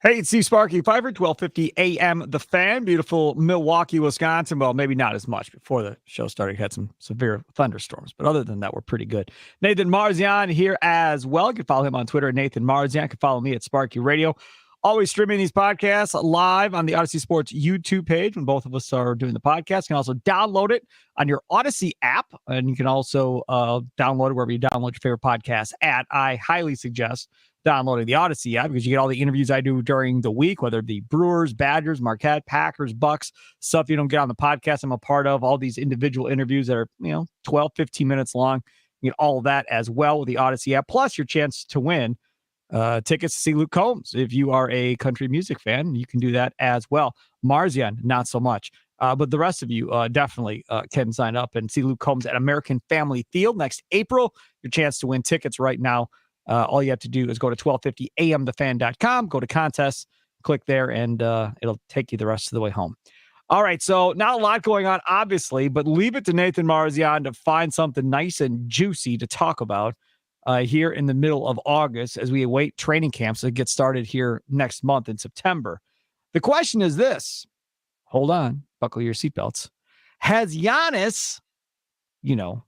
Hey, it's Steve Sparky, Fifer, 1250 a.m. The Fan, beautiful Milwaukee, Wisconsin. Well, maybe not as much. Before the show started, had some severe thunderstorms. But other than that, we're pretty good. Nathan Marzion here as well. You can follow him on Twitter at Nathan Marzion. You can follow me at Sparky Radio. Always streaming these podcasts live on the Odyssey Sports YouTube page when both of us are doing the podcast. You can also download it on your Odyssey app. And you can also download it wherever you download your favorite podcast at. I highly suggest downloading the Odyssey app because you get all the interviews I do during the week, whether it be Brewers, Badgers, Marquette, Packers, Bucks, stuff you don't get on the podcast I'm a part of, all these individual interviews that are, 12, 15 minutes long. You get all of that as well with the Odyssey app, plus your chance to win tickets to see Luke Combs. If you are a country music fan, you can do that as well. Marzion, not so much. But the rest of you definitely can sign up and see Luke Combs at American Family Field next April. Your chance to win tickets right now. All you have to do is go to 1250amthefan.com, go to contests, click there, and it'll take you the rest of the way home. All right, so not a lot going on, obviously, but leave it to Nathan Marzion to find something nice and juicy to talk about here in the middle of August as we await training camps that get started here next month in September. The question is this. Hold on. Buckle your seatbelts. Has Giannis, the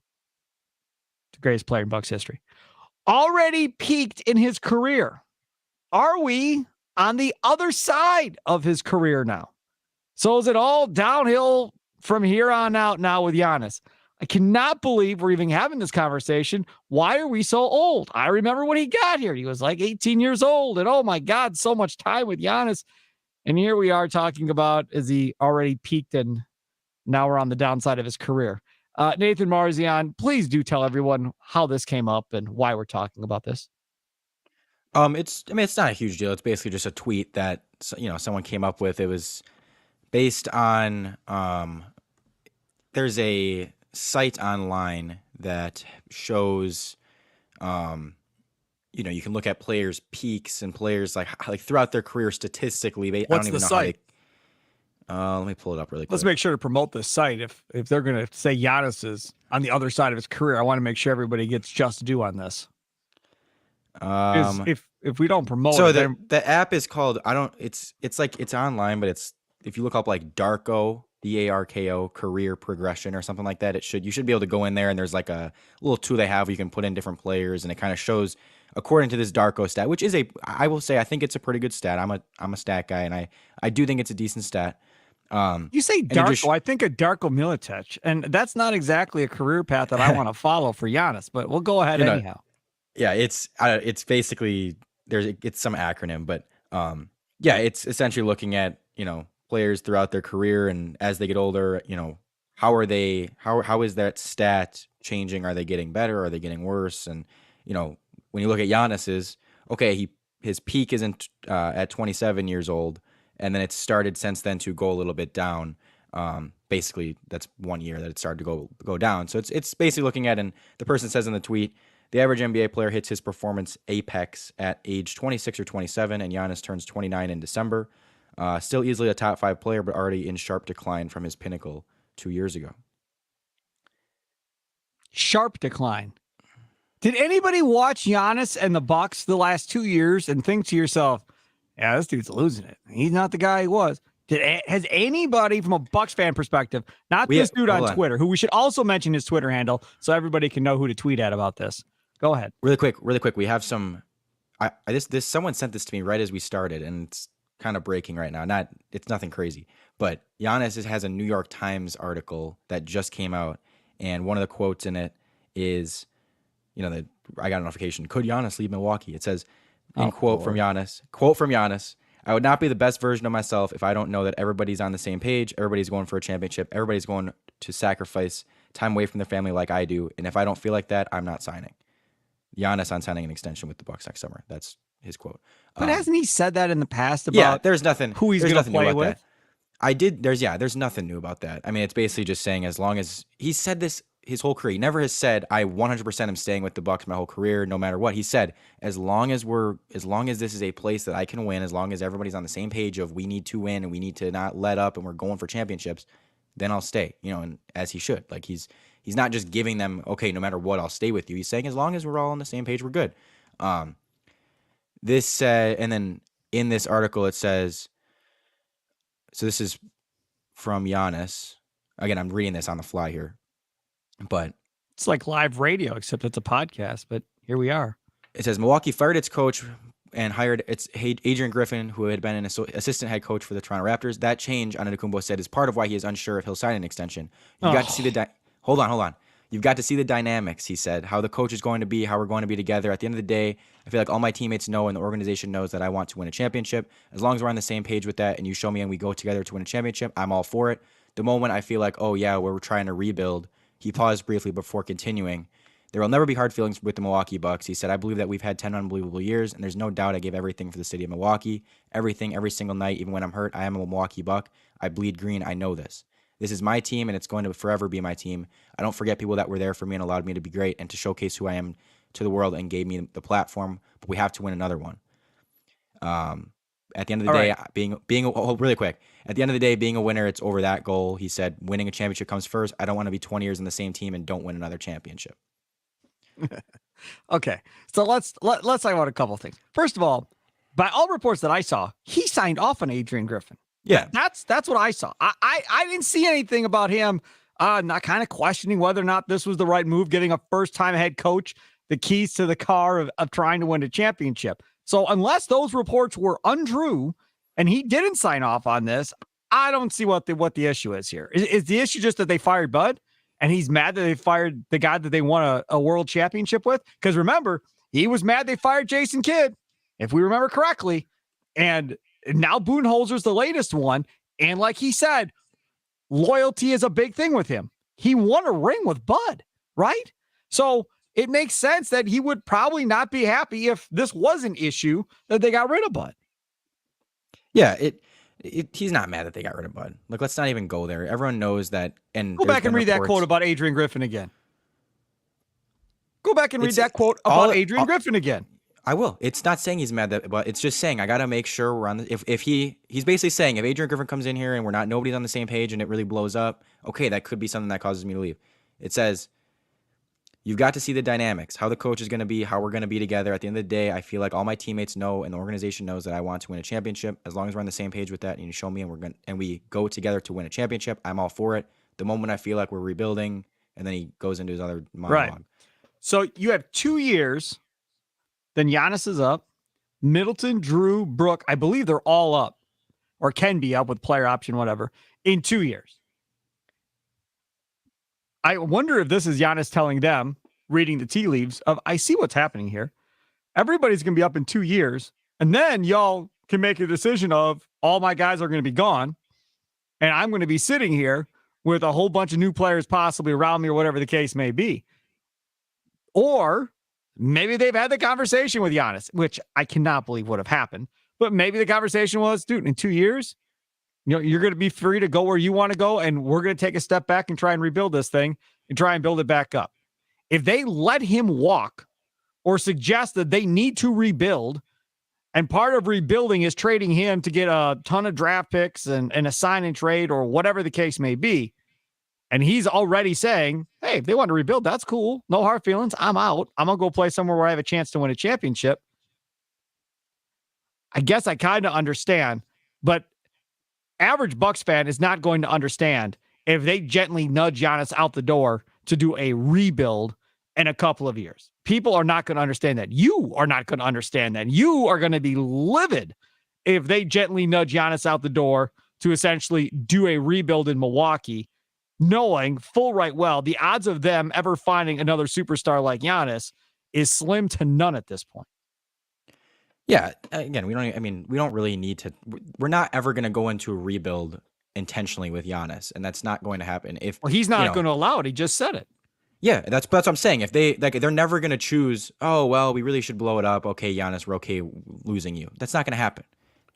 greatest player in Bucks history, already peaked in his career? Are we on the other side of his career now? So is it all downhill from here on out now with Giannis? I cannot believe we're even having this conversation. Why are we so old? I remember when he got here, he was like 18 years old. And oh my God, so much time with Giannis. And here we are talking about, is he already peaked and now we're on the downside of his career? Nathan Marzion, please do tell everyone how this came up and why we're talking about this. It's not a huge deal. It's basically just a tweet that, someone came up with. It was based on, there's a site online that shows, you can look at players' peaks and players like throughout their career statistically. What's I don't even the know site? Let me pull it up really quick. Let's make sure to promote this site. If they're going to say Giannis is on the other side of his career, I want to make sure everybody gets just due on this. If we don't promote so it, the app is called, it's online, but if you look up like Darko, DARKO career progression or something like that, you should be able to go in there, and there's like a little tool they have where you can put in different players, and it kind of shows according to this Darko stat, which is I will say I think it's a pretty good stat. I'm a stat guy, and I do think it's a decent stat. You say Darko, I think of Darko Milicic, and that's not exactly a career path that I want to follow for Giannis, but we'll go ahead anyhow. Yeah, it's basically it's some acronym, but it's essentially looking at players throughout their career, and as they get older, how is that stat changing? Are they getting better? Are they getting worse? And when you look at Giannis's, his peak isn't at 27 years old, and then it's started since then to go a little bit down. Basically, that's 1 year that it started to go down. So it's basically looking at, and the person says in the tweet, the average NBA player hits his performance apex at age 26 or 27, and Giannis turns 29 in December. Still easily a top 5 player, but already in sharp decline from his pinnacle 2 years ago. Sharp decline. Did anybody watch Giannis and the Bucks the last 2 years and think to yourself, yeah, this dude's losing it. He's not the guy he was. Has anybody from a Bucks fan perspective, this dude on Twitter, who we should also mention his Twitter handle so everybody can know who to tweet at about this. Go ahead. Really quick. We have some. Someone sent this to me right as we started, and it's kind of breaking right now. It's nothing crazy, but Giannis has a New York Times article that just came out, and one of the quotes in it is, I got a notification. Could Giannis leave Milwaukee? It says, quote from Giannis. I would not be the best version of myself if I don't know that everybody's on the same page. Everybody's going for a championship. Everybody's going to sacrifice time away from their family like I do. And if I don't feel like that, I'm not signing. Giannis on signing an extension with the Bucks next summer. That's his quote. But hasn't he said that in the past about there's nothing who he's going to play with? There's nothing new about that. I mean, it's basically just saying as long as he's said this his whole career. He never has said I 100% am staying with the Bucks my whole career, no matter what. He said as long as this is a place that I can win, as long as everybody's on the same page of we need to win and we need to not let up and we're going for championships, then I'll stay. And as he should. Like he's not just giving them, okay, no matter what, I'll stay with you. He's saying as long as we're all on the same page, we're good. And then in this article, it says, so this is from Giannis. Again, I'm reading this on the fly here, but It's like live radio, except it's a podcast, but here we are. it says Milwaukee fired its coach and hired its Adrian Griffin, who had been an assistant head coach for the Toronto Raptors. That change, Antetokounmpo said, is part of why he is unsure if he'll sign an extension. You got to see hold on. You've got to see the dynamics, he said, how the coach is going to be, how we're going to be together. At the end of the day, I feel like all my teammates know and the organization knows that I want to win a championship. As long as we're on the same page with that and you show me and we go together to win a championship, I'm all for it. The moment I feel like, oh yeah, we're trying to rebuild, he paused briefly before continuing. There will never be hard feelings with the Milwaukee Bucks. He said, I believe that we've had 10 unbelievable years, and there's no doubt I gave everything for the city of Milwaukee. Everything, every single night, even when I'm hurt, I am a Milwaukee Buck. I bleed green. I know this. This is my team, and it's going to forever be my team. I don't forget people that were there for me and allowed me to be great and to showcase who I am to the world and gave me the platform, but we have to win another one. At the end of the day, really quick, at the end of the day, being a winner, it's over that goal. He said, winning a championship comes first. I don't want to be 20 years in the same team and don't win another championship. Okay, so let's talk about a couple of things. First of all, by all reports that I saw, he signed off on Adrian Griffin. Yeah, that's what I saw. I didn't see anything about him not kind of questioning whether or not this was the right move, getting a first-time head coach the keys to the car of trying to win a championship. So unless those reports were untrue and he didn't sign off on this, I don't see what the issue is here. Is the issue just that they fired Bud and he's mad that they fired the guy that they won a world championship with? Because remember, he was mad they fired Jason Kidd, if we remember correctly. And now Budenholzer's the latest one. And like he said, loyalty is a big thing with him. He won a ring with Bud, right? So it makes sense that he would probably not be happy if this was an issue that they got rid of Bud. Yeah, he's not mad that they got rid of Bud. Like, let's not even go there. Everyone knows that. And go back and read that quote about Adrian Griffin again. Go back and read that quote about Adrian Griffin again. I will. It's not saying he's mad that, but it's just saying I got to make sure we're on the. If he's basically saying if Adrian Griffin comes in here and nobody's on the same page and it really blows up, okay, that could be something that causes me to leave. It says you've got to see the dynamics, how the coach is going to be, how we're going to be together. At the end of the day, I feel like all my teammates know and the organization knows that I want to win a championship. As long as we're on the same page with that, and you show me and we go together to win a championship, I'm all for it. The moment I feel like we're rebuilding, and then he goes into his other monologue. Right. So you have 2 years. Then Giannis is up. Middleton, Drew, Brooke, I believe they're all up or can be up with player option, whatever, in 2 years. I wonder if this is Giannis telling them, reading the tea leaves of, I see what's happening here. Everybody's going to be up in 2 years. And then y'all can make a decision of all my guys are going to be gone. And I'm going to be sitting here with a whole bunch of new players possibly around me or whatever the case may be. Or maybe they've had the conversation with Giannis, which I cannot believe would have happened. But maybe the conversation was, dude, in 2 years, you're going to be free to go where you want to go, and we're going to take a step back and try and rebuild this thing and try and build it back up. If they let him walk or suggest that they need to rebuild, and part of rebuilding is trading him to get a ton of draft picks and a sign and trade or whatever the case may be, and he's already saying, hey, if they want to rebuild, that's cool. No hard feelings. I'm out. I'm going to go play somewhere where I have a chance to win a championship. I guess I kind of understand, but average Bucks fan is not going to understand if they gently nudge Giannis out the door to do a rebuild in a couple of years. People are not going to understand that. You are not going to understand that. You are going to be livid if they gently nudge Giannis out the door to essentially do a rebuild in Milwaukee, knowing full right well the odds of them ever finding another superstar like Giannis is slim to none at this point. Yeah, again, we don't really need to. We're not ever going to go into a rebuild intentionally with Giannis, and that's not going to happen. Well, he's not going to allow it. He just said it. Yeah, that's what I'm saying. If they're never going to choose, oh well, we really should blow it up. Okay, Giannis, we're okay losing you. That's not going to happen.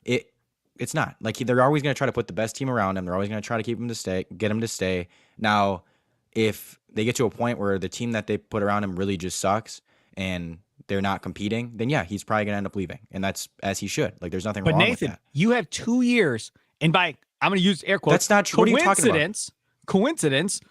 It's not. Like, they're always going to try to put the best team around him. They're always going to try to keep him to stay, get him to stay. Now, if they get to a point where the team that they put around him really just sucks and they're not competing, then yeah, he's probably going to end up leaving. And that's as he should. Like, there's nothing wrong with that. But Nathan, you have 2 years, and I'm going to use air quotes. That's not true. What are you talking about? Coincidence.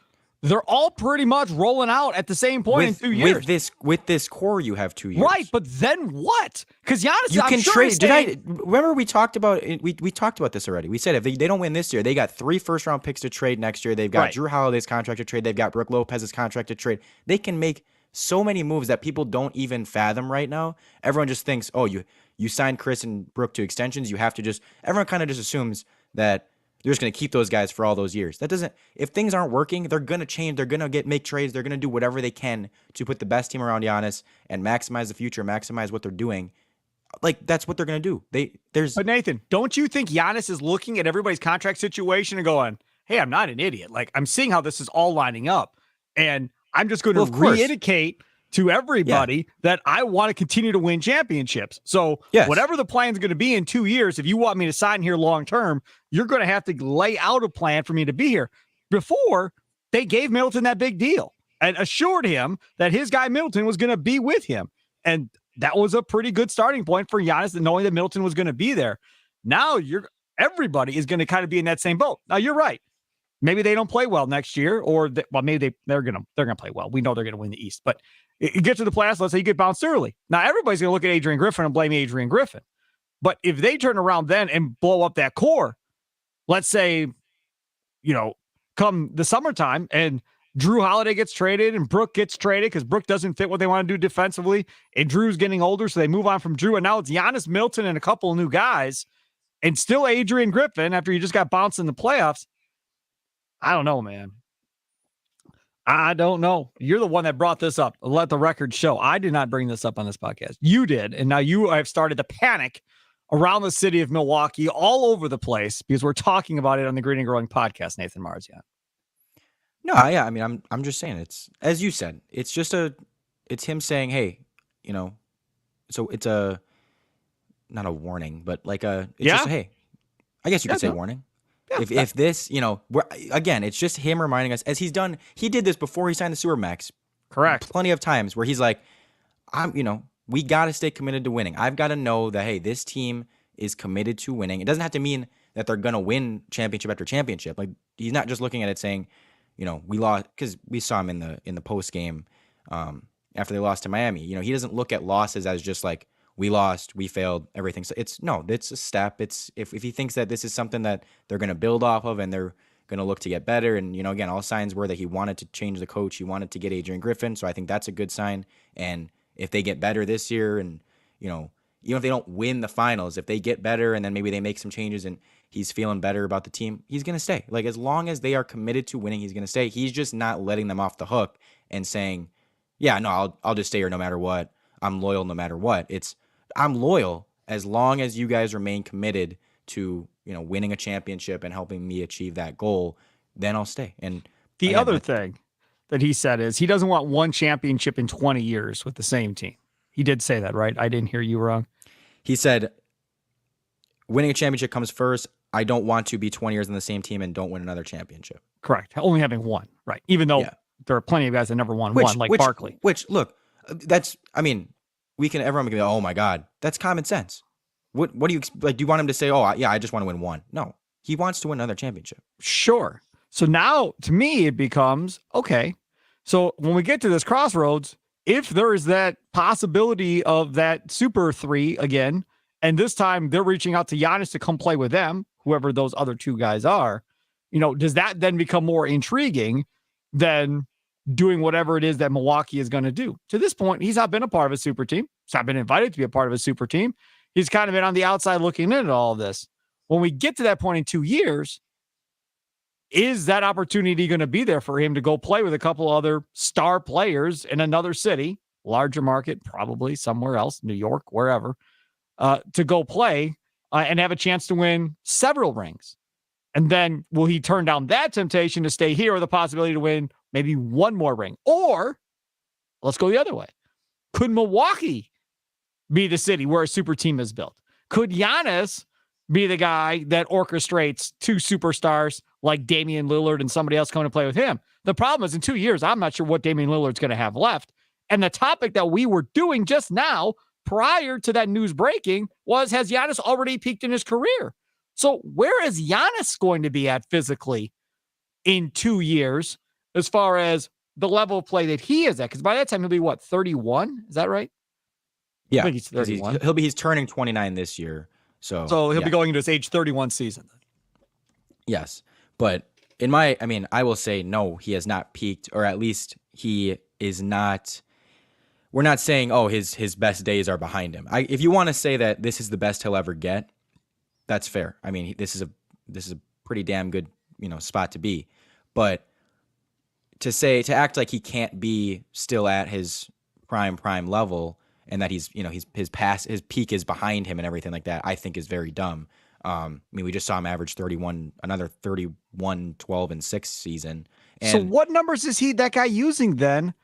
they're all pretty much rolling out at the same point in 2 years. With this core, you have 2 years. Right, but then what? Because Giannis, you I'm can sure trade. Remember we talked about it, we talked about this already. We said if they don't win this year, they got 3 first-round picks to trade next year. They've got right. Drew Holiday's contract to trade. They've got Brook Lopez's contract to trade. They can make so many moves that people don't even fathom right now. Everyone just thinks, oh, you signed Chris and Brook to extensions. You have to everyone kind of just assumes that they're just going to keep those guys for all those years. That doesn't. If things aren't working, they're going to change. They're going to make trades. They're going to do whatever they can to put the best team around Giannis and maximize the future, maximize what they're doing. Like, that's what they're going to do. But Nathan, don't you think Giannis is looking at everybody's contract situation and going, hey, I'm not an idiot. Like, I'm seeing how this is all lining up. And I'm just going to re-indicate to everybody that I want to continue to win championships. So whatever the plan is going to be in 2 years, if you want me to sign here long-term, you're going to have to lay out a plan for me to be here. Before, they gave Middleton that big deal and assured him that his guy Middleton was going to be with him. And that was a pretty good starting point for Giannis, knowing that Middleton was going to be there. Now everybody is going to kind of be in that same boat. Now you're right. Maybe they don't play well next year, or maybe they're going to play well. We know they're going to win the East, but you get to the playoffs. Let's say you get bounced early. Now everybody's going to look at Adrian Griffin and blame Adrian Griffin. But if they turn around then and blow up that core, let's say, come the summertime and Drew Holiday gets traded and Brook gets traded because Brook doesn't fit what they want to do defensively, and Drew's getting older, so they move on from Drew, and now it's Giannis, Middleton, and a couple of new guys, and still Adrian Griffin after you just got bounced in the playoffs. I don't know, man. I don't know. You're the one that brought this up. Let the record show. I did not bring this up on this podcast. You did, and now you have started to panic around the city of Milwaukee, all over the place, because we're talking about it on the Green and Growing podcast, Nathan Marzion. No, yeah, I mean, I'm just saying, it's, as you said, it's him saying, hey, so it's not a warning, but like just hey, I guess you could say warning. Yeah, if this, again, it's just him reminding us, as he did this before he signed the Supermax. Correct. Plenty of times where he's like, we got to stay committed to winning. I've got to know that, hey, this team is committed to winning. It doesn't have to mean that they're going to win championship after championship. Like, he's not just looking at it saying, we lost, because we saw him in the post game after they lost to Miami. He doesn't look at losses as just like, we lost, we failed, everything. So it's a step. It's if he thinks that this is something that they're going to build off of and they're going to look to get better. And, again, all signs were that he wanted to change the coach. He wanted to get Adrian Griffin. So I think that's a good sign. And if they get better this year and, even if they don't win the finals, if they get better and then maybe they make some changes and he's feeling better about the team, he's going to stay. Like, as long as they are committed to winning, he's going to stay. He's just not letting them off the hook and saying, yeah, no, I'll just stay here no matter what. I'm loyal no matter what. I'm loyal as long as you guys remain committed to, winning a championship and helping me achieve that goal, then I'll stay. And the other thing that he said is he doesn't want one championship in 20 years with the same team. He did say that, right? I didn't hear you wrong. He said, winning a championship comes first. I don't want to be 20 years on the same team and don't win another championship. Correct. Only having one, right? Even though there are plenty of guys that never won one, like Barkley. Look, everyone can go, oh my God, that's common sense. What do you like? Do you want him to say, oh yeah, I just want to win one? No, he wants to win another championship. Sure. So now, to me, it becomes, okay, so when we get to this crossroads, if there is that possibility of that super three again, and this time they're reaching out to Giannis to come play with them, whoever those other two guys are, does that then become more intriguing than doing whatever it is that Milwaukee is going to do? To this point, he's not been a part of a super team. He's not been invited to be a part of a super team. He's kind of been on the outside looking in at all of this. When we get to that point in 2 years, is that opportunity going to be there for him to go play with a couple other star players in another city, larger market, probably somewhere else, New York, wherever, to go play and have a chance to win several rings? And then will he turn down that temptation to stay here with the possibility to win maybe one more ring? Or let's go the other way. Could Milwaukee be the city where a super team is built? Could Giannis be the guy that orchestrates two superstars like Damian Lillard and somebody else coming to play with him? The problem is in 2 years, I'm not sure what Damian Lillard's going to have left. And the topic that we were doing just now, prior to that news breaking, was, has Giannis already peaked in his career? So where is Giannis going to be at physically in 2 years? as far as the level of play that he is at. Because by that time, he'll be what, 31? Is that right? I Yeah, think he's 31. he's turning 29 this year. So he'll be going into his age 31 season. Yes. But I will say no, he has not peaked, or at least he is not. We're not saying, oh, his best days are behind him. If you want to say that this is the best he'll ever get, that's fair. I mean, this is a pretty damn good, spot to be. But to act like he can't be still at his prime level, and that his peak is behind him and everything like that, I think is very dumb. We just saw him average 31, another 31, 12, and 6 season. And so what numbers is that guy using then?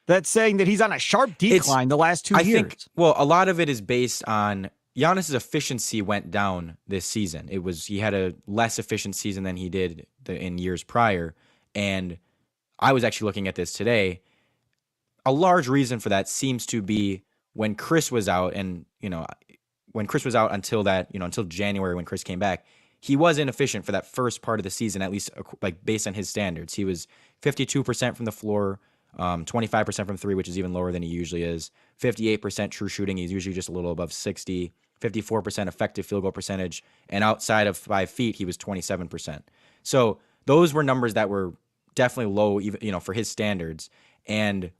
That's saying that he's on a sharp decline the last 2 years. I think, a lot of it is based on Giannis's efficiency went down this season. He had a less efficient season than he did in years prior. And I was actually looking at this today. A large reason for that seems to be when Chris was out, and when Chris was out until January when Chris came back, he was inefficient for that first part of the season, at least like based on his standards. He was 52% from the floor, 25% from three, which is even lower than he usually is. 58% true shooting. He's usually just a little above 60. 54% effective field goal percentage. And outside of 5 feet, he was 27%. So those were numbers that were definitely low, even, for his standards. And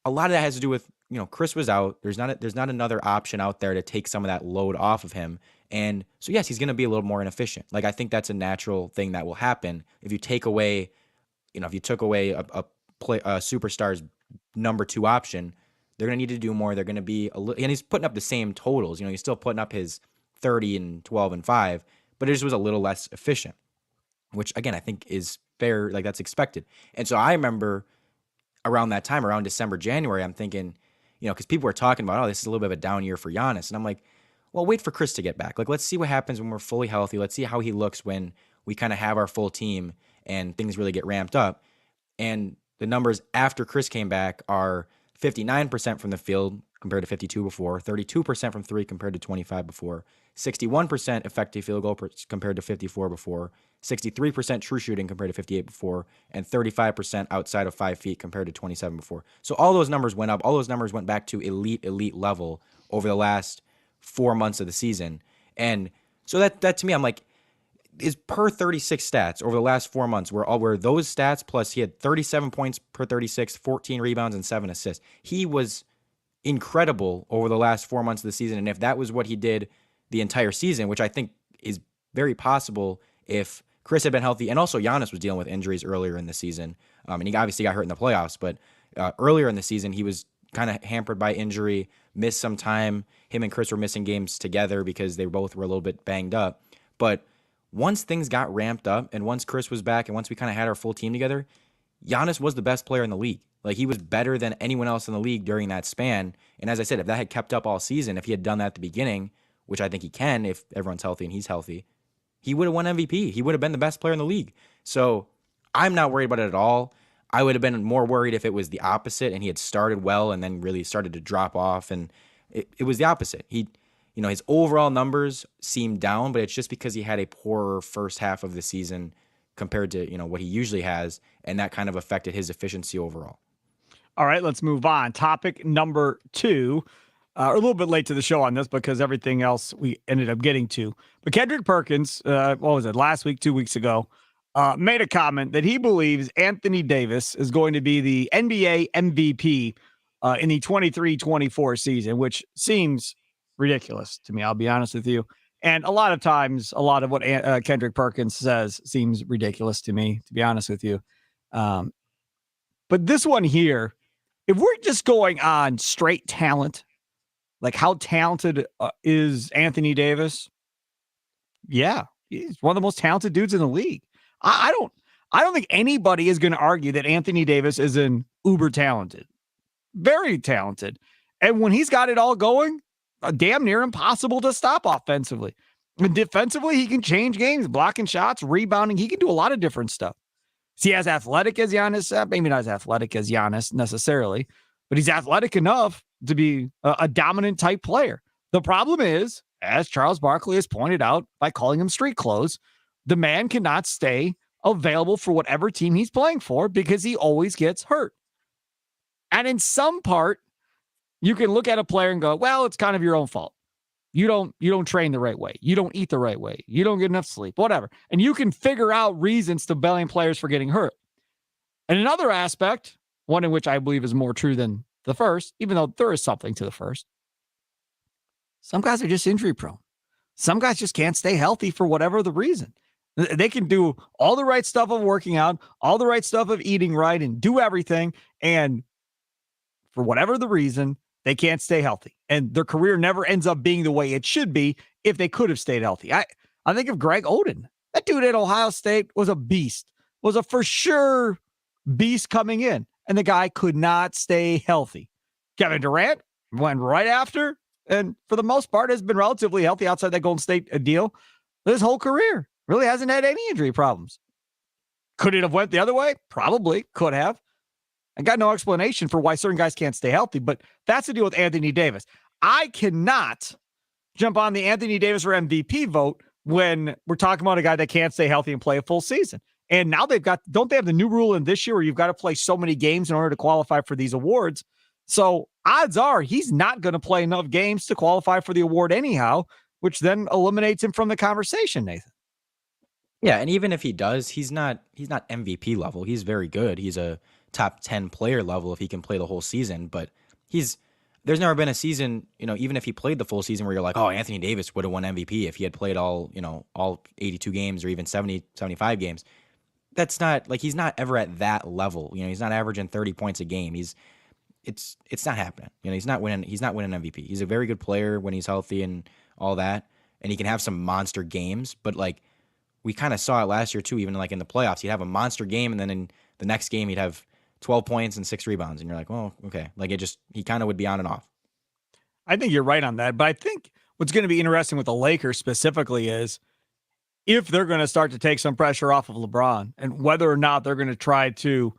a lot of that has to do with, Chris was out. There's not another option out there to take some of that load off of him. And so, yes, he's going to be a little more inefficient. Like, I think that's a natural thing that will happen if you take away, if you took away a superstar's number 2 option, they're going to need to do more. They're going to be a little, and he's putting up the same totals. He's still putting up his 30 and 12 and 5, but it just was a little less efficient, which again, I think is fair. Like, that's expected. And so I remember around that time, around December, January, I'm thinking, because people were talking about, oh, this is a little bit of a down year for Giannis. And I'm like, well, wait for Chris to get back. Like, let's see what happens when we're fully healthy. Let's see how he looks when we kind of have our full team and things really get ramped up. And the numbers after Chris came back are 59% from the field compared to 52 before, 32% from 3 compared to 25 before, 61% effective field goal compared to 54 before, 63% true shooting compared to 58 before, and 35% outside of 5 feet compared to 27 before. So all those numbers went up. All those numbers went back to elite level over the last 4 months of the season. And so that to me, I'm like, is per 36 stats over the last 4 months were those stats, plus he had 37 points per 36, 14 rebounds, and 7 assists. He was incredible over the last 4 months of the season. And if that was what he did the entire season, which I think is very possible if Chris had been healthy, and also Giannis was dealing with injuries earlier in the season, and he obviously got hurt in the playoffs, but earlier in the season, he was kind of hampered by injury, missed some time. Him and Chris were missing games together because they both were a little bit banged up. But once things got ramped up and once Chris was back and once we kind of had our full team together, Giannis was the best player in the league. Like, he was better than anyone else in the league during that span. And as I said, if that had kept up all season, if he had done that at the beginning, which I think he can if everyone's healthy and he's healthy, he would have won MVP. He would have been the best player in the league. So I'm not worried about it at all. I would have been more worried if it was the opposite and he had started well and then really started to drop off. And it was the opposite. His overall numbers seemed down, but it's just because he had a poorer first half of the season compared to, what he usually has. And that kind of affected his efficiency overall. All right, let's move on. Topic number 2. A little bit late to the show on this because everything else we ended up getting to. But Kendrick Perkins, last week, 2 weeks ago, made a comment that he believes Anthony Davis is going to be the NBA MVP in the 23-24 season, which seems ridiculous to me, I'll be honest with you. And a lot of times, a lot of what Kendrick Perkins says seems ridiculous to me, to be honest with you. But this one here, if we're just going on straight talent, like how talented is Anthony Davis? Yeah, he's one of the most talented dudes in the league. I don't think anybody is going to argue that Anthony Davis isn't uber talented, very talented. And when he's got it all going, damn near impossible to stop offensively. And defensively, he can change games, blocking shots, rebounding. He can do a lot of different stuff. Is he as athletic as Giannis? Maybe not as athletic as Giannis necessarily, but he's athletic enough to be a dominant type player. The problem is, as Charles Barkley has pointed out by calling him street clothes, the man cannot stay available for whatever team he's playing for because he always gets hurt. And in some part, you can look at a player and go, well, it's kind of your own fault. You don't train the right way. You don't eat the right way. You don't get enough sleep, whatever. And you can figure out reasons to blame players for getting hurt. And another aspect, one in which I believe is more true than the first, even though there is something to the first, some guys are just injury prone. Some guys just can't stay healthy for whatever the reason. They can do all the right stuff of working out, all the right stuff of eating right, and do everything. And for whatever the reason, they can't stay healthy. And their career never ends up being the way it should be if they could have stayed healthy. I think of Greg Oden. That dude at Ohio State was a beast, was a for sure beast coming in. And the guy could not stay healthy. Kevin Durant went right after, and for the most part has been relatively healthy outside that Golden State deal his whole career. Really hasn't had any injury problems. Could it have went the other way? Probably could have. I got no explanation for why certain guys can't stay healthy, but that's the deal with Anthony Davis. I cannot jump on the Anthony Davis for MVP vote when we're talking about a guy that can't stay healthy and play a full season. And now don't they have the new rule in this year where you've got to play so many games in order to qualify for these awards? So odds are he's not going to play enough games to qualify for the award anyhow, which then eliminates him from the conversation, Nathan. Yeah, and even if he does, he's not MVP level. He's very good. He's a top 10 player level if he can play the whole season, but there's never been a season, even if he played the full season where you're like, oh, Anthony Davis would have won MVP if he had played all 82 games or even 70, 75 games. That's not like, he's not ever at that level. He's not averaging 30 points a game. It's not happening. He's not winning MVP. He's a very good player when he's healthy and all that, and he can have some monster games, but like we kind of saw it last year too, even like in the playoffs, he'd have a monster game and then in the next game he'd have 12 points and 6 rebounds. And you're like, well, okay. Like he kind of would be on and off. I think you're right on that. But I think what's going to be interesting with the Lakers specifically is if they're going to start to take some pressure off of LeBron and whether or not they're going to try to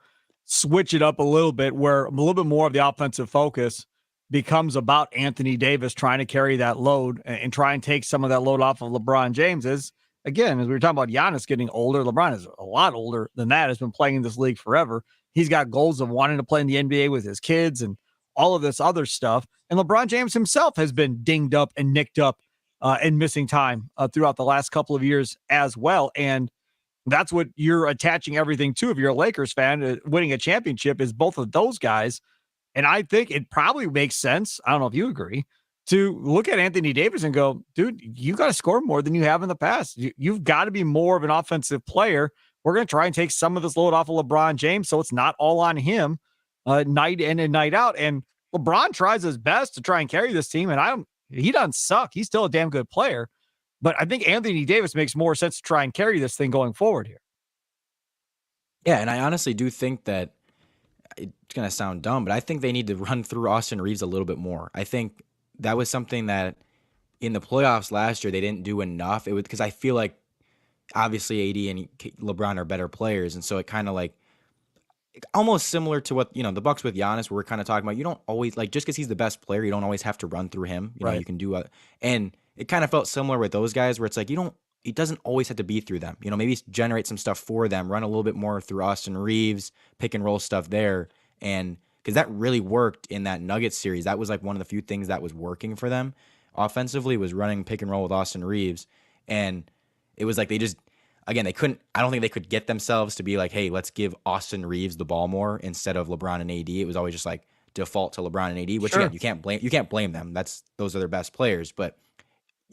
switch it up a little bit where a little bit more of the offensive focus becomes about Anthony Davis trying to carry that load and try and take some of that load off of LeBron James. Again, as we were talking about Giannis getting older, LeBron is a lot older than that, has been playing in this league forever. He's got goals of wanting to play in the NBA with his kids and all of this other stuff. And LeBron James himself has been dinged up and nicked up and missing time throughout the last couple of years as well. And that's what you're attaching everything to if you're a Lakers fan. Winning a championship is both of those guys. And I think it probably makes sense, I don't know if you agree, to look at Anthony Davis and go, dude, you got to score more than you have in the past. You've got to be more of an offensive player. We're going to try and take some of this load off of LeBron James so it's not all on him night in and night out. And LeBron tries his best to try and carry this team, and he doesn't suck. He's still a damn good player. But I think Anthony Davis makes more sense to try and carry this thing going forward here. Yeah, and I honestly do think that it's going to sound dumb, but I think they need to run through Austin Reeves a little bit more. I think that was something that in the playoffs last year they didn't do enough. It was because I feel like obviously AD and LeBron are better players, and so it kind of like almost similar to what the Bucks with Giannis, where we're kind of talking about. You don't always like just because he's the best player, you don't always have to run through him. You know, you can do and it kind of felt similar with those guys, where it's like it doesn't always have to be through them. Maybe generate some stuff for them, run a little bit more through Austin Reeves, pick and roll stuff there, and because that really worked in that Nuggets series. That was like one of the few things that was working for them offensively, was running pick and roll with Austin Reeves. And it was like they couldn't, I don't think they could get themselves to be like, hey, let's give Austin Reeves the ball more instead of LeBron and AD. It was always just like default to LeBron and AD, which again, you can't blame them. Those are their best players. But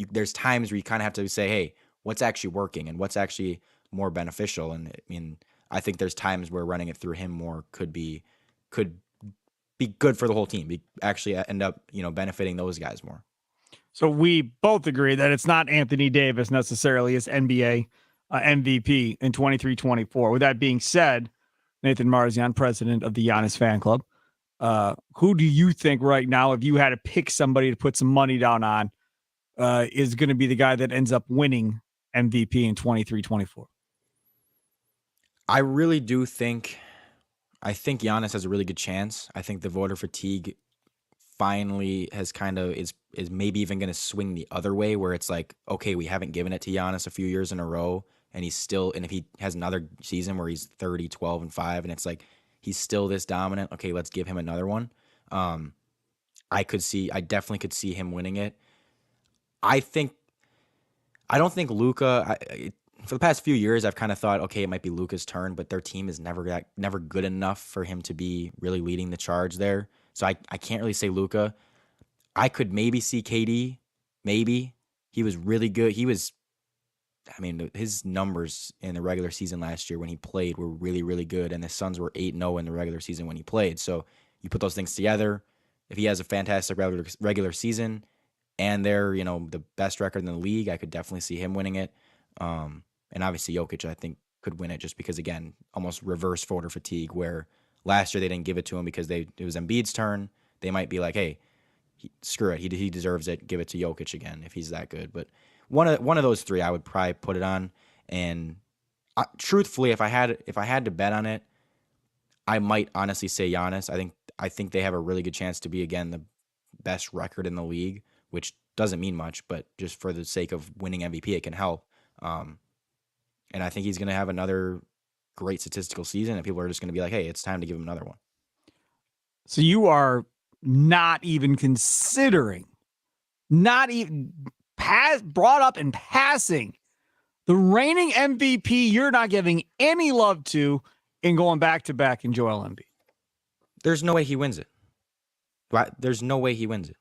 there's times where you kind of have to say, hey, what's actually working and what's actually more beneficial. And I mean, I think there's times where running it through him more could be good for the whole team. Actually end up, benefiting those guys more. So we both agree that it's not Anthony Davis necessarily as NBA MVP in 23-24. With that being said, Nathan Marzion, president of the Giannis fan club, who do you think right now, if you had to pick somebody to put some money down on, is going to be the guy that ends up winning MVP in 23-24? I really do think Giannis has a really good chance. I think the voter fatigue finally has kind of is maybe even going to swing the other way, where it's like, okay, we haven't given it to Giannis a few years in a row, and if he has another season where he's 30, 12, and 5, and it's like he's still this dominant, okay, let's give him another one. I definitely could see him winning it. I don't think Luka. For the past few years, I've kind of thought, okay, it might be Luka's turn, but their team is never good enough for him to be really leading the charge there. So I can't really say Luka. I could maybe see KD. Maybe he was really good. His numbers in the regular season last year when he played were really, really good, and the Suns were 8-0 in the regular season when he played. So you put those things together. If he has a fantastic regular season and they're, the best record in the league, I could definitely see him winning it. And obviously Jokic, I think, could win it just because, again, almost reverse voter fatigue, where last year they didn't give it to him because it was Embiid's turn. They might be like, hey, screw it, he deserves it. Give it to Jokic again if he's that good. But one of those three, I would probably put it on. And truthfully, if I had to bet on it, I might honestly say Giannis. I think they have a really good chance to be, again, the best record in the league, which doesn't mean much, but just for the sake of winning MVP, it can help. And I think he's going to have another great statistical season, and people are just going to be like, hey, it's time to give him another one. So you are not even considering, not even brought up in passing, the reigning MVP you're not giving any love to in going back-to-back in Joel Embiid. There's no way he wins it. There's no way he wins it.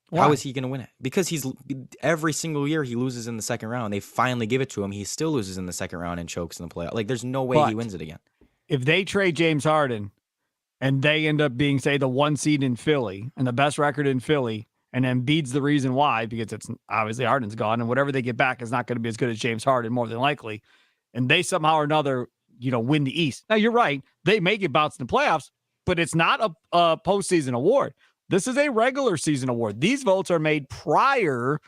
Why? How is he going to win it? Because every single year he loses in the second round. They finally give it to him. He still loses in the second round and chokes in the playoff. Like, there's no way he wins it again. If they trade James Harden and they end up being, say, the 1 seed in Philly and the best record in Philly, and Embiid's the reason why, because it's obviously Harden's gone, and whatever they get back is not going to be as good as James Harden, more than likely, and they somehow or another, win the East. Now, you're right. They may get bounced in the playoffs, but it's not a postseason award. This is a regular season award. These votes are made prior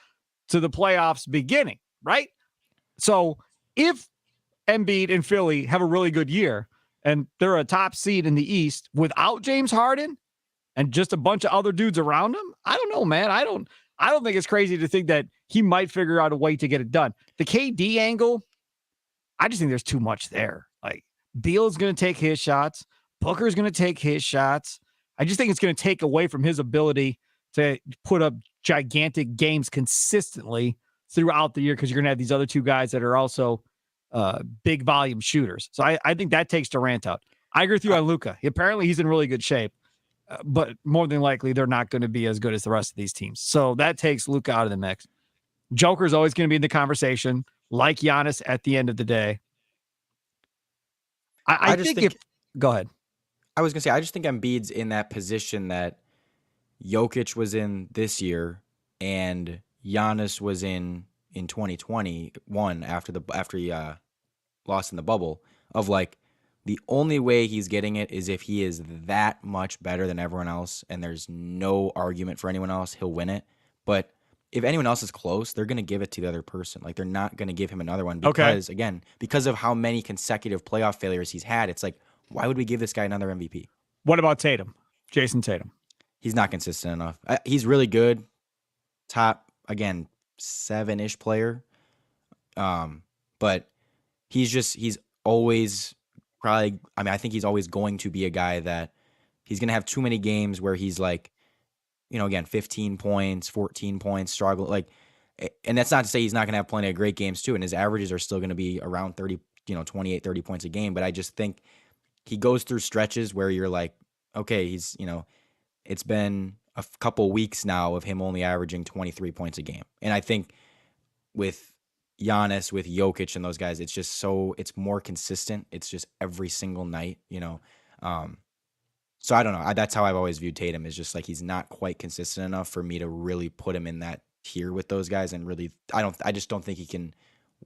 to the playoffs beginning, right? So if Embiid and Philly have a really good year and they're a top seed in the East without James Harden and just a bunch of other dudes around him, I don't know, man. I don't think it's crazy to think that he might figure out a way to get it done. The KD angle, I just think there's too much there. Like, Beal's going to take his shots. Booker's going to take his shots. I just think it's going to take away from his ability to put up gigantic games consistently throughout the year, because you're going to have these other two guys that are also big volume shooters. So I think that takes Durant out. I agree with you on Luka. Apparently he's in really good shape, but more than likely they're not going to be as good as the rest of these teams. So that takes Luka out of the mix. Joker's always going to be in the conversation, like Giannis at the end of the day. I think go ahead. I was going to say, I just think Embiid's in that position that Jokic was in this year and Giannis was in 2021 after he lost in the bubble, of like, the only way he's getting it is if he is that much better than everyone else and there's no argument for anyone else, he'll win it. But if anyone else is close, they're going to give it to the other person. Like, they're not going to give him another one because, again, because of how many consecutive playoff failures he's had, it's like, why would we give this guy another MVP? What about Tatum? Jason Tatum. He's not consistent enough. He's really good. Top, again, 7-ish player. But he's always probably, I think he's always going to be a guy that he's going to have too many games where he's like, again, 15 points, 14 points, struggle. Like, and that's not to say he's not going to have plenty of great games too. And his averages are still going to be around 30, 28, 30 points a game. But I just think he goes through stretches where you're like, okay, he's, it's been a couple weeks now of him only averaging 23 points a game. And I think with Giannis, with Jokic and those guys, it's just it's more consistent. It's just every single night, So I don't know. That's how I've always viewed Tatum, is just like, he's not quite consistent enough for me to really put him in that tier with those guys. And really, I just don't think he can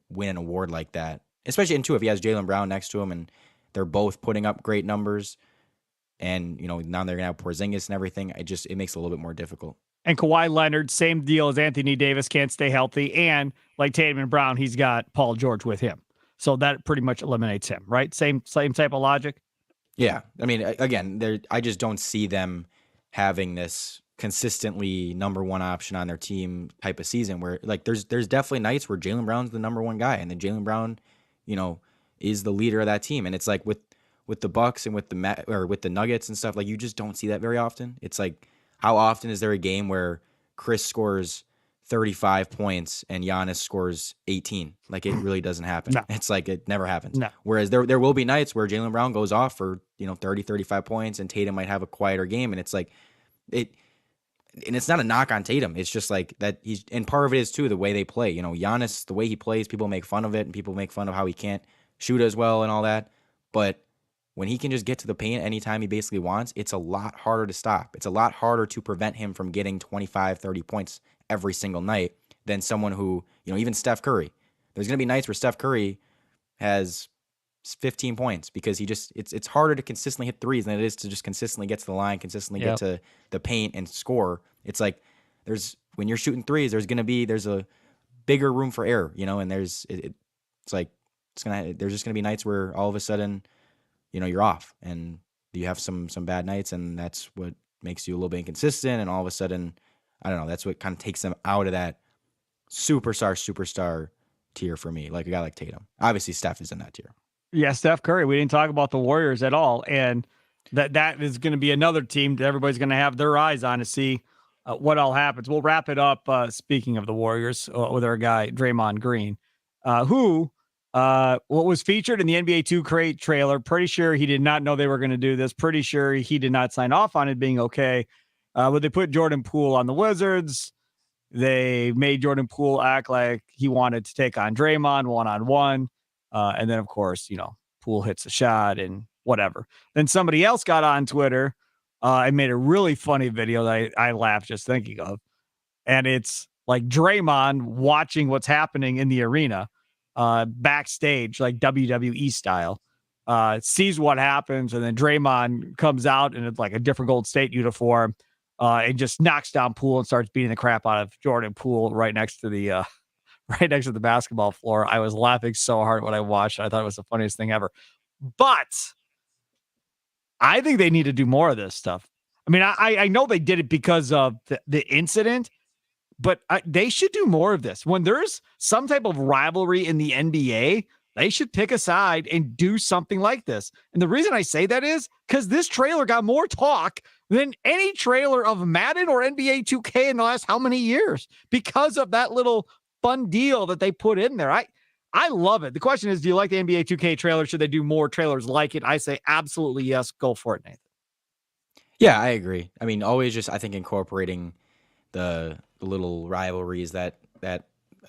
win an award like that, especially if he has Jaylen Brown next to him and they're both putting up great numbers, and now they're gonna have Porzingis and everything. It makes it a little bit more difficult. And Kawhi Leonard, same deal as Anthony Davis, can't stay healthy, and like Tatum and Brown, he's got Paul George with him, so that pretty much eliminates him, right? Same type of logic. Yeah, I mean, again, I just don't see them having this consistently number one option on their team type of season where like there's definitely nights where Jaylen Brown's the number one guy and then Jaylen Brown, is the leader of that team. And it's like with the Bucks and with the Nuggets and stuff, like you just don't see that very often. It's like how often is there a game where Chris scores 35 points and Giannis scores 18? Like it really doesn't happen. No. It's like it never happens. No. Whereas there will be nights where Jaylen Brown goes off for 30, 35 points and Tatum might have a quieter game, and it's like and it's not a knock on Tatum. It's just like that and part of it is too the way they play. Giannis, the way he plays, people make fun of it and people make fun of how he can't shoot as well and all that. But when he can just get to the paint anytime he basically wants, it's a lot harder to stop. It's a lot harder to prevent him from getting 25, 30 points every single night than someone who, even Steph Curry. There's going to be nights where Steph Curry has 15 points because it's harder to consistently hit threes than it is to just consistently get to the line, consistently get to the paint and score. It's like when you're shooting threes, there's a bigger room for error, and there's just gonna be nights where all of a sudden, you're off and you have some bad nights, and that's what makes you a little bit inconsistent, and all of a sudden, I don't know, that's what kind of takes them out of that superstar tier for me, like a guy like Tatum. Obviously, Steph is in that tier. Yeah, Steph Curry. We didn't talk about the Warriors at all, and that is going to be another team that everybody's going to have their eyes on to see what all happens. We'll wrap it up. Speaking of the Warriors, with our guy Draymond Green, who what was featured in the NBA 2K trailer. Pretty sure he did not know they were going to do this. Pretty sure he did not sign off on it being okay. But they put Jordan Poole on the Wizards. They made Jordan Poole act like he wanted to take on Draymond one-on-one. And then, of course, Poole hits a shot and whatever. Then somebody else got on Twitter and made a really funny video that I laughed just thinking of. And it's like Draymond watching what's happening in the arena backstage, like WWE style, sees what happens. And then Draymond comes out in like a different Gold State uniform and just knocks down Poole and starts beating the crap out of Jordan Poole right next to the basketball floor. I was laughing so hard when I watched it. I thought it was the funniest thing ever. But I think they need to do more of this stuff. I mean, I know they did it because of the incident, but they should do more of this. When there's some type of rivalry in the NBA, they should pick a side and do something like this. And the reason I say that is because this trailer got more talk than any trailer of Madden or NBA 2K in the last how many years because of that little fun deal that they put in there. I love it. The question is, do you like the NBA 2K trailer? Should they do more trailers like it? I say absolutely yes. Go for it, Nathan. Yeah, I agree. I mean, always just, I think, incorporating the little rivalries that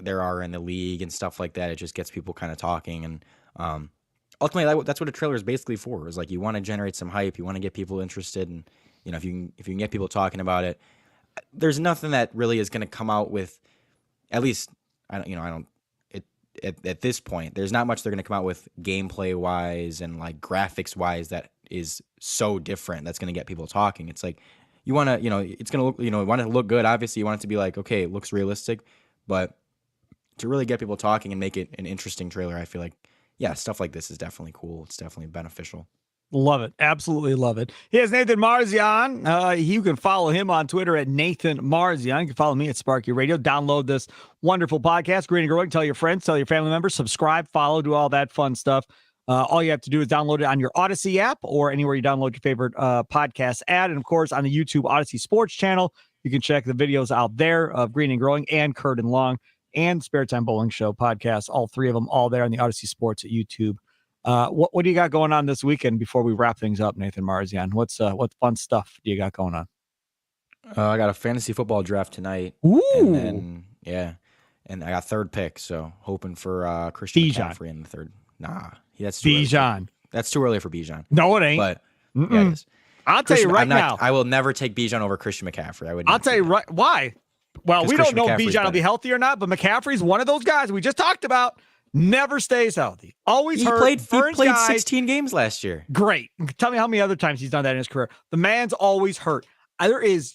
there are in the league and stuff like that. It just gets people kind of talking. And ultimately, that's what a trailer is basically for, is like you want to generate some hype. You want to get people interested. And, if you can get people talking about it, there's nothing that really is going to come out with, at least, at this point, there's not much they're going to come out with gameplay wise and like graphics wise that is so different that's going to get people talking. It's like you want to, it's going to look, you want it to look good. Obviously, you want it to be like, okay, it looks realistic, but to really get people talking and make it an interesting trailer, I feel like, yeah, stuff like this is definitely cool. It's definitely beneficial. Love it. Absolutely love it. Here's Nathan Marzion. You can follow him on Twitter at Nathan Marzion. You can follow me at Sparky Radio. Download this wonderful podcast, Green and Growing. Tell your friends, tell your family members, subscribe, follow, do all that fun stuff. All you have to do is download it on your Odyssey app or anywhere you download your favorite podcast ad. And, of course, on the YouTube Odyssey Sports channel, you can check the videos out there of Green and Growing and Kurt and Long and Spare Time Bowling Show podcasts, all three of them, all there on the Odyssey Sports at YouTube. What do you got going on this weekend before we wrap things up, Nathan Marzion? What fun stuff do you got going on? I got a fantasy football draft tonight. Ooh. And then, yeah. And I got third pick, so hoping for Christian McCaffrey in the third. Nah. That's too Bijan. That's too early for Bijan. No, it ain't. But yeah, it is. I'll tell you right now. I will never take Bijan over Christian McCaffrey. I'll tell you right. Why? Well, we don't know if Bijan will be better. Healthy or not, but McCaffrey's one of those guys we just talked about. Never stays healthy. Always hurt. He played 16 games last year. Great. Tell me how many other times he's done that in his career. The man's always hurt. There is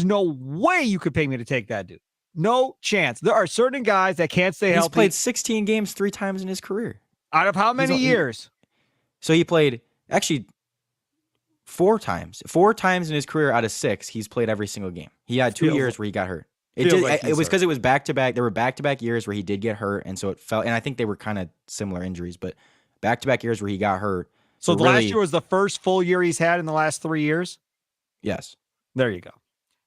no way you could pay me to take that dude. No chance. There are certain guys that can't stay healthy. He's played 16 games 3 times in his career. Out of how many years? So he played, actually, 4 times. 4 times in his career out of 6, he's played every single game. He had 2 years where he got hurt. It was because it was back-to-back. There were back-to-back years where he did get hurt, and so it felt. And I think they were kind of similar injuries, but back-to-back years where he got hurt. So the last year was the first full year he's had in the last 3 years? Yes. There you go.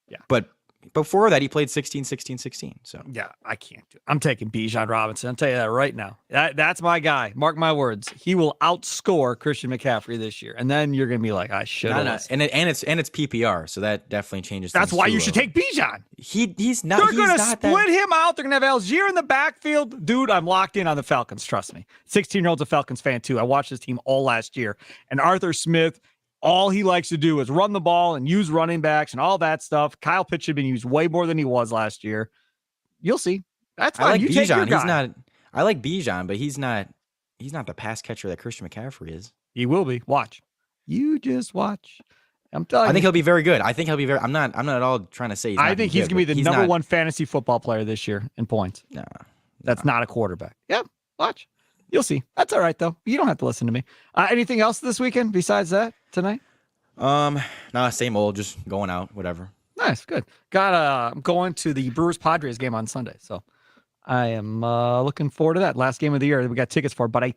Yeah. But before that, he played 16, 16, 16. So yeah, I can't do it. I'm taking Bijan Robinson. I'll tell you that right now. That's my guy. Mark my words. He will outscore Christian McCaffrey this year. And then you're gonna be like, I should have. And it's PPR, so that definitely changes things. That's why you should take Bijan. He's not. They're gonna split him out. They're gonna have Algier in the backfield. Dude, I'm locked in on the Falcons. Trust me. 16-year-old's a Falcons fan too. I watched this team all last year. And Arthur Smith, all he likes to do is run the ball and use running backs and all that stuff. Kyle Pitts should have been used way more than he was last year. You'll see. That's fine. I like Bijan. I like Bijan, but he's not the pass catcher that Christian McCaffrey is. He will be. Watch. You just watch. I'm telling you. I think he'll be very good. I'm not at all trying to say I think he's going to be the number one fantasy football player this year in points. No. That's not a quarterback. Yep. Watch. You'll see. That's all right, though. You don't have to listen to me. Anything else this weekend besides that tonight? No, same old, just going out, whatever. Nice, good. I'm going to the Brewers-Padres game on Sunday, so I am looking forward to that. Last game of the year we got tickets for, but I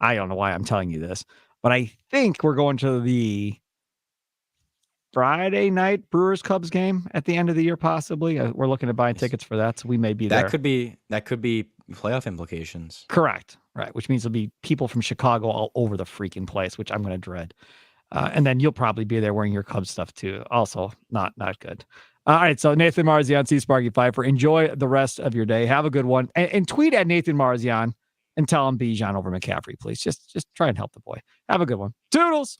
don't know why I'm telling you this, but I think we're going to the Friday night Brewers-Cubs game at the end of the year, possibly. We're looking at buying tickets for that, so we may be there. That could be playoff implications. Correct. Right. Which means there'll be people from Chicago all over the freaking place, which I'm going to dread. And then you'll probably be there wearing your Cubs stuff too. Also not good. All right. So Nathan Marzion, Steve Sparky Fifer, enjoy the rest of your day. Have a good one. And tweet at Nathan Marzion and tell him Bijan over McCaffrey, please. Just try and help the boy. Have a good one. Toodles.